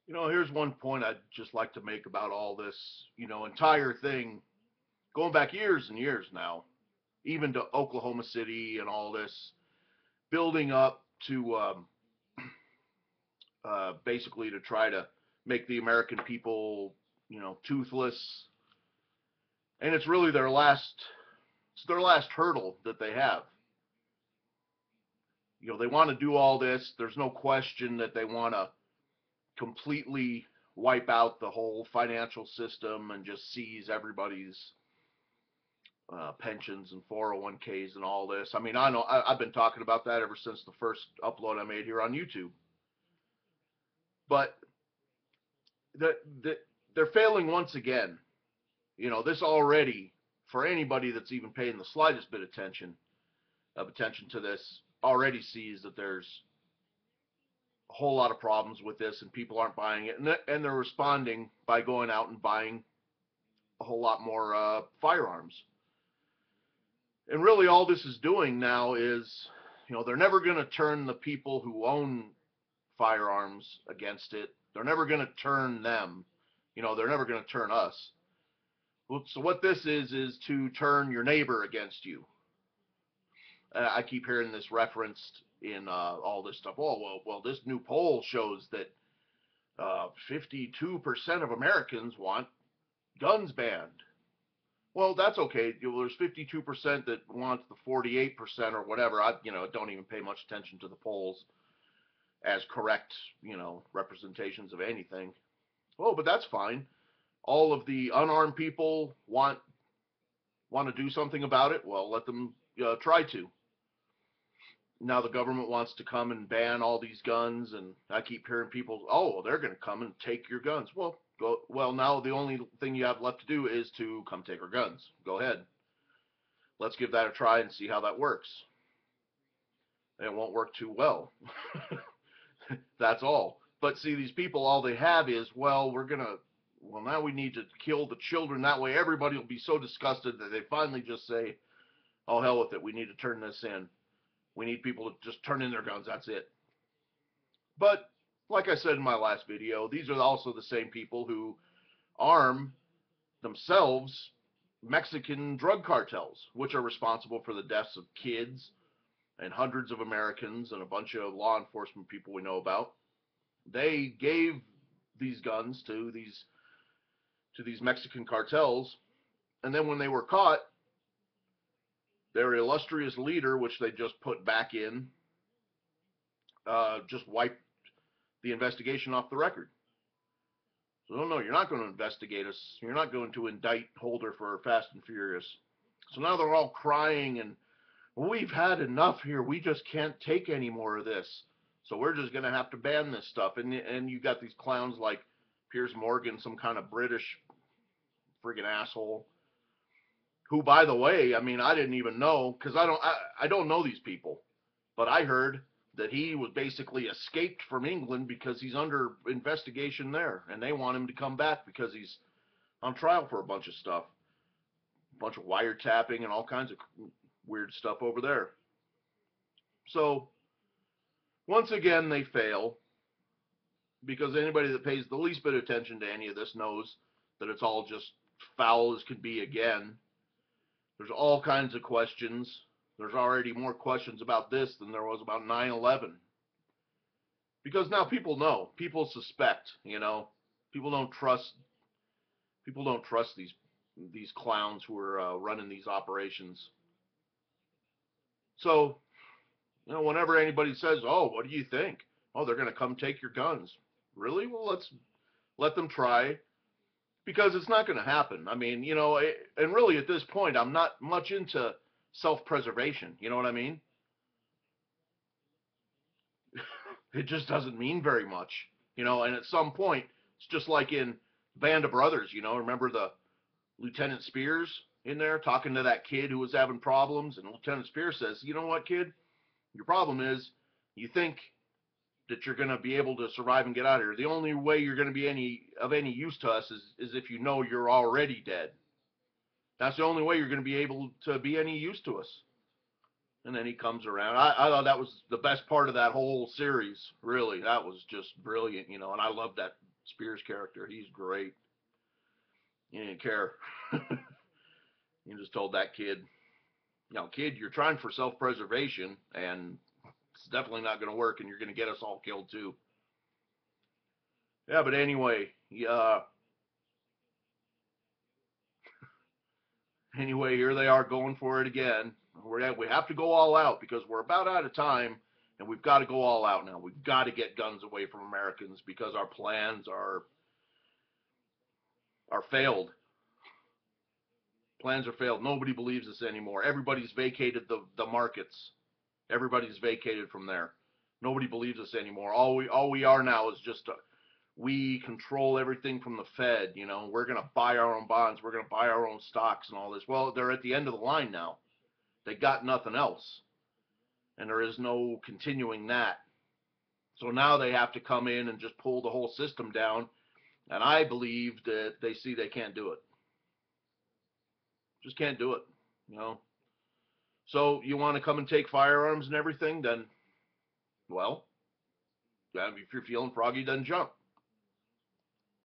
Here's one point I'd just like to make about all this, entire thing, going back years and years now, even to Oklahoma City and all this, building up to basically to try to make the American people, toothless, and it's their last hurdle that they have. They want to do all this. There's no question that they want to completely wipe out the whole financial system and just seize everybody's pensions and 401ks and all this. I mean, I know I've been talking about that ever since the first upload I made here on YouTube. But the, the, they're failing once again. This already, for anybody that's even paying the slightest bit of attention to this, already sees that there's a whole lot of problems with this, and people aren't buying it, and they're responding by going out and buying a whole lot more firearms. And really, all this is doing now is, they're never going to turn the people who own firearms against it. They're never going to turn them. They're never going to turn us. So what this is to turn your neighbor against you. I keep hearing this referenced in all this stuff. Oh, well, this new poll shows that 52% of Americans want guns banned. Well, that's okay. There's 52% that want the 48% or whatever. I don't even pay much attention to the polls as correct, representations of anything. Oh, but that's fine. All of the unarmed people want to do something about it. Well, let them try to. Now the government wants to come and ban all these guns, and I keep hearing people, oh, well, they're going to come and take your guns. Well, go. Well, now the only thing you have left to do is to come take our guns. Go ahead. Let's give that a try and see how that works. And it won't work too well. That's all. But see, these people, all they have is, well, now we need to kill the children. That way everybody will be so disgusted that they finally just say, oh, hell with it. We need to turn this in. We need people to just turn in their guns. That's it. But like I said in my last video, these are also the same people who arm themselves Mexican drug cartels, which are responsible for the deaths of kids and hundreds of Americans and a bunch of law enforcement people we know about. They gave these guns to these Mexican cartels, and then when they were caught, their illustrious leader, which they just put back in, just wiped the investigation off the record. So no, you're not going to investigate us. You're not going to indict Holder for Fast and Furious. So now they're all crying and, well, we've had enough here. We just can't take any more of this. So we're just going to have to ban this stuff. And you got these clowns like Piers Morgan, some kind of British friggin' asshole, who, by the way, I mean, I didn't even know, because I don't know these people, but I heard that he was basically escaped from England because he's under investigation there, and they want him to come back because he's on trial for a bunch of stuff, a bunch of wiretapping and all kinds of weird stuff over there. So once again, they fail, because anybody that pays the least bit of attention to any of this knows that it's all just foul as can be again. There's all kinds of questions. There's already more questions about this than there was about 9/11. Because now people know, people suspect, people don't trust these clowns who are running these operations. So, whenever anybody says, "Oh, what do you think?" "Oh, they're going to come take your guns." Really? Well, let's let them try, because it's not going to happen. I mean, and really at this point, I'm not much into self-preservation. You know what I mean? It just doesn't mean very much, and at some point, it's just like in Band of Brothers, remember the Lieutenant Spears in there talking to that kid who was having problems, and Lieutenant Spears says, "You know what, kid? Your problem is you think that you're going to be able to survive and get out of here. The only way you're going to be any use to us is if you know you're already dead. That's the only way you're going to be able to be any use to us." And then he comes around. I thought that was the best part of that whole series. Really, that was just brilliant, and I love that Spears' character. He's great. He didn't care. He just told that kid, kid, you're trying for self-preservation, and it's definitely not going to work, and you're going to get us all killed too. Yeah, but anyway, here they are going for it again. We have to go all out because we're about out of time, and we've got to go all out now. We've got to get guns away from Americans because our plans are failed. Plans are failed. Nobody believes us anymore. Everybody's vacated the markets. Everybody's vacated from there. Nobody believes us anymore. All we are now is just we control everything from the Fed. We're going to buy our own bonds. We're going to buy our own stocks and all this. Well, they're at the end of the line now. They got nothing else, and there is no continuing that. So now they have to come in and just pull the whole system down. And I believe that they see they can't do it. Just can't do it. You know. So you want to come and take firearms and everything? Then, well, if you're feeling froggy, then jump.